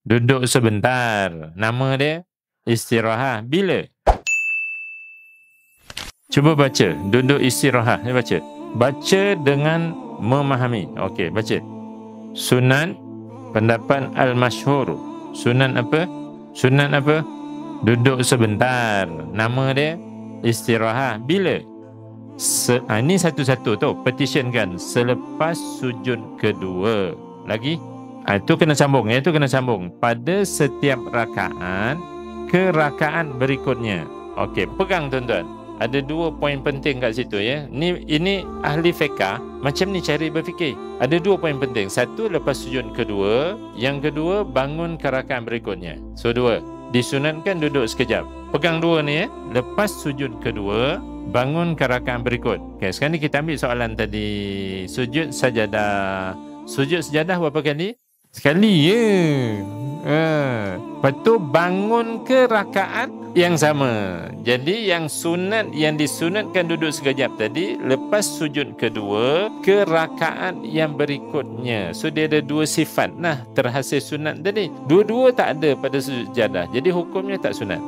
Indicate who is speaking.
Speaker 1: Duduk sebentar. Nama dia istirahat. Bila? Cuba baca. Duduk istirahat. Dia baca. Baca dengan memahami. Okey, baca. Sunan pendapat al-masyhur. Sunan apa? Sunan apa? Duduk sebentar. Nama dia istirahat. Bila? Ini satu-satu tu. Petition kan. Selepas sujud kedua. Lagi? Itu kena sambung. Itu kena sambung. Pada setiap rakaat ke rakaat berikutnya. Okey, pegang tuan-tuan. Ada 2 poin penting kat situ ya. Ini ahli fiqh macam ni cara berfikir. Ada 2 poin penting. Satu, lepas sujud kedua. Yang kedua, bangun ke rakaat berikutnya. So 2. Disunatkan duduk sekejap. Pegang 2 ni ya. Lepas sujud kedua, bangun ke rakaat berikut. Okay, sekarang ni kita ambil soalan tadi. Sujud sajadah. Sujud sajadah berapa kali? Sekali je. Lepas tu bangun ke rakaat yang sama. Jadi yang sunat, yang disunatkan duduk sekejap tadi, lepas sujud kedua ke rakaat yang berikutnya. So dia ada 2 sifat. Nah, terhasil sunat tadi. Dua-dua tak ada pada sujud sajadah. Jadi hukumnya tak sunat.